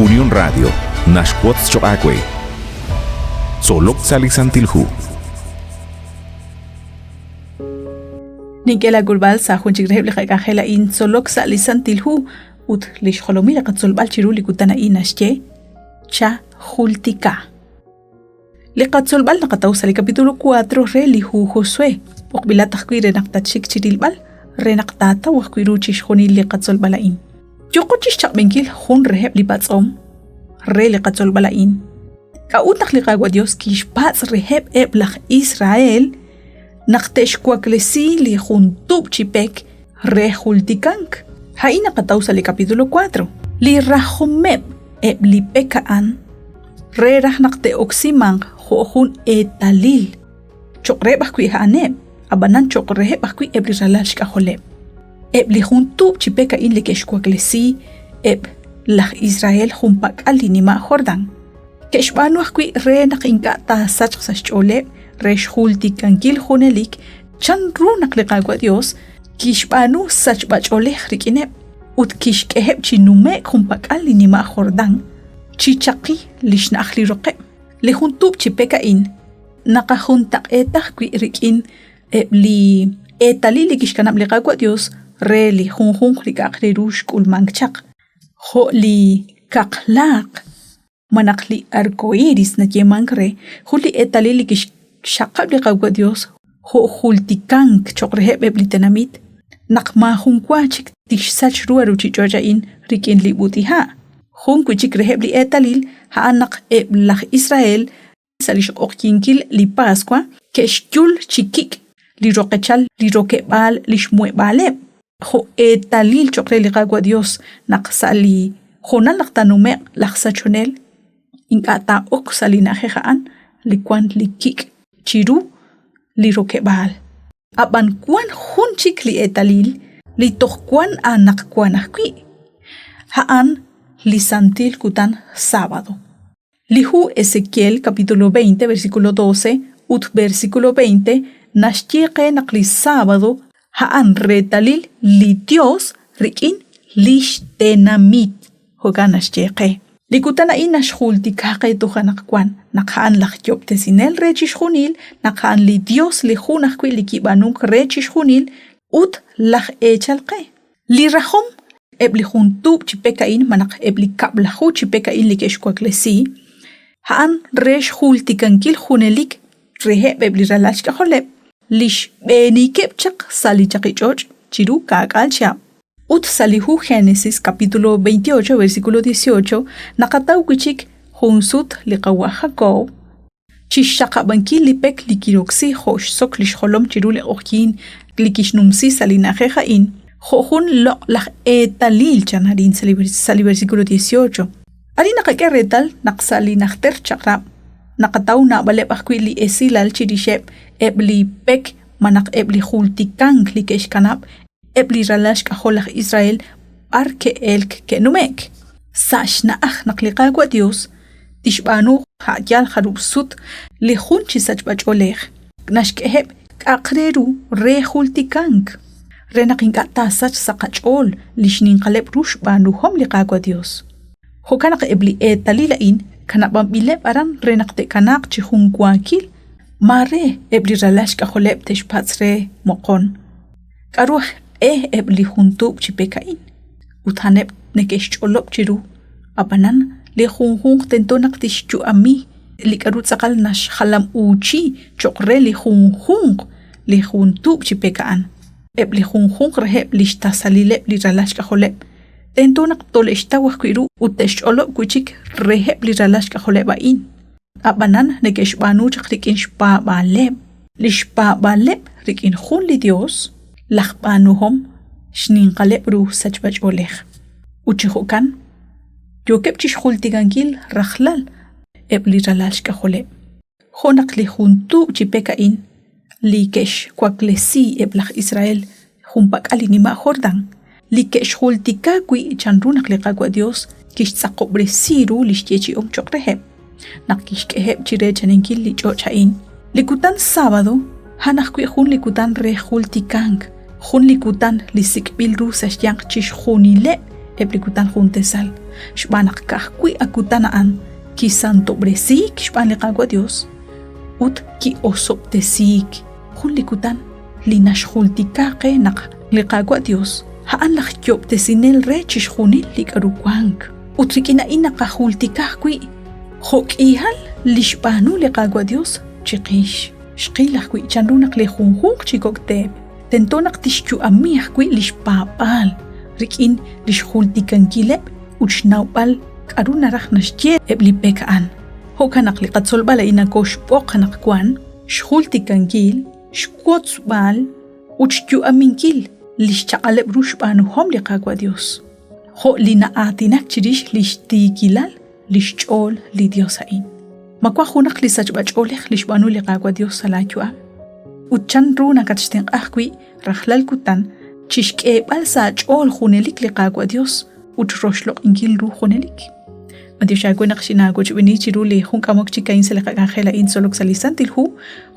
Unión Radio, Nashquots Choacue. Solok Salisantilhu. Nikela Gurbal sa Hunchigreb Lekajela in Solok Salisantilhu, ut Lishholomira Katsolbal Chiruli Kutana Inashche, Cha Hultika. Lekatsolbal Nakatausa, el capítulo 4, Relihu Josué, Okbilatakui Renaktatchik Chirilbal, Renaktata, Wakwiruchish Honil Lekatsolbalain. Yokochish Chakbenkil, Hun Reheb Libatsom, Re Lekatsolbalain. Kautak Lekagua Dios Kish Pats Reheb Eblach Israel. Naktesh Kwaklesi li juntub chipek re hultikank. Haina katausa li capítulo 4. Li rahomeb li pekaan. Re rah nakte oksimang hohun etalil. Chokre bakwi haaneb. Abanan chokre bakwi li ralash kaholeb. Li juntub chipeka in li kesh kwaklesi lah Israel humpak alinima Jordan. Keshbanu akwi re nakinka ta sach sachole. Resh hultikankil hunelik chan runak lekagwa Dios kishbanu sachbach oleh rikine ut kishkeheb chinume kumpakal linima Jordan chichaki lishna akhli roqe lehuntub chipeka in nakahuntak etah kwi rikin li etali likishkanab lekagwa Dios re li hunhun rikakli rush kulmangchak ho li kaklak manakli arcoiris na yemankre huli etali likish Shakab Lekagwa Dios, ho hultikank chokreheb eblitenamit, nakma hunkwachik tishsach ruaruchi Georgia in rikin libutiha. Hunkwachik reheb li etalil, haanak eblach Israel, salish okinkil li Pascua, keshkul chikik, li roquechal, li roquebal, lishmue baleb. Ho etalil chokre Lekagwa Dios, naksali, honal laktanume laksachonel, inkata ok salinaje haan, likwan likik. Chiru li roquebal. Aban kwan hunchik li etalil, li tohkwan anak kwan akwi. Haan li santil kutan sábado. Lihu Ezequiel capítulo 20 versículo 12 ut versículo 20 nashtieke nakli sábado haan retalil li Dios rikin lish tenamit hogan nashtieke. Likutana inash hultikake tuhanak kwan. Nakhaan lakjop tesinel rechish hunil, nakhaan li Dios li hunakwi likibanuk rechish hunil, ut lak echalke. Li rahom, li huntub chipekain manak li kablahu chipekain li keshkwaklesi, haan resh hultikankil hunelik, reheb li ralachka holeb, lish benikepchak sali chakichoch, chiru kakalchap. Ut salihu Génesis capítulo 28 versículo 18, nakataw kuchik Hunsut liqawa Jacob, chishakabanki lipek likiroksi hosh sok lishholom chirule okin likishnumsi salinajeja in, hojun lo la etalil chanarin sali versículo 18. Ari nakakeretal naksalinakter chakrab, nakataw na balebakwi li esilal chirishep ebli pek manak ebli hultikank likeshkanab, ebli ralash kaholach Israel arke elk kenumek. Sash na naklikagwa Dios, tishbanu hayal harubsut li hunchi sachbach oleg. Nashkeheb kakreru re hultikank. Renakinkata sach sakachol lishnin kaleb rushbanu hom likagwa Dios. Hokanak ebli etalilain kanabambileb aran renakte kanak chihunkwakil. Mare ebli ralash kaholeb teshpatsre mokon. Karuh ebli huntub chipekain. Uthaneb nekesh cholop chiru. Abanan li hunhung tentonak tishchu ami. Li karut sakal nash halam uchi chokre li hunhung li huntub chipekaan. Ebli hunhung reheb li shtasalileb li ralash kaholeb. Tentonak toleshta wakwiru utesh cholop kuchik reheb li ralash kaholebain. Abanan nekesh banu chakrikin shpa baleb. Li shpa baleb rikin hun li Dios. Lakbanuhom shnin qaleb ru sachbach oleg. Uchihukan yokep chishultigankil rakhlal ebli ralash kaholeb. Honak li juntu chipekain li kesh kwaklesi eblach Israel humpak alinima Jordan. Li kesh hultikakwi chanrunak liqagwa Dios kish tsakobresiru li shtiechi chokraheb. Nak kish keheb chirechaninkil li chochain. Likutan sábado hanakwi hun likutan re hultikank. Hun likutan li sikbil rusas yang chish hunile eplikutan juntesal xbanak kahkui akutanaan ki santo bresik xban liqagua Dios ut ki osoptesik jun likutan linashjultikaqe naq liqagua Dios haan lajyoptesinel re chixjunil likarukuank ut rikina inaqajultikaqkui jok'ihal lixbanu liqagua Dios chiqish xqilajkui chanrunaq lijunjunq chikokteb tentonaq tixchu'amijkui lixpapal rik'in lixjultikankileb uchnawb'al k'aru naraj naxtye eblipeka'an jokanaq liqatzolb'al inakoxb'oqanaq kuan xjultikankil xkotzb'al uchchu'aminkil lixchaq'aleb ruxb'anuhom liqagua Dios jo lina'atinak chirix lixtikilal lixch'ol li Dios a'in makwa junaq lisachb'ach'olej lixb'anu liqagua Dios salachu'am uchan runa katxtinq'ajkui rajlal kutan chixk'eb'al sach'ol junelik liqagua Dios uchroxloq'inkil ru junelik Matioxakuenaq xinagochb'ini chiru li jun k'amok chikain seliqak'anjela'in solok salisantil hu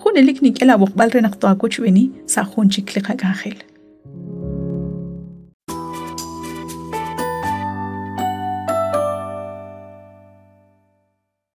junelik nik'el aboqb'al renaq toakochb'ini sa jun chik liqak'anjel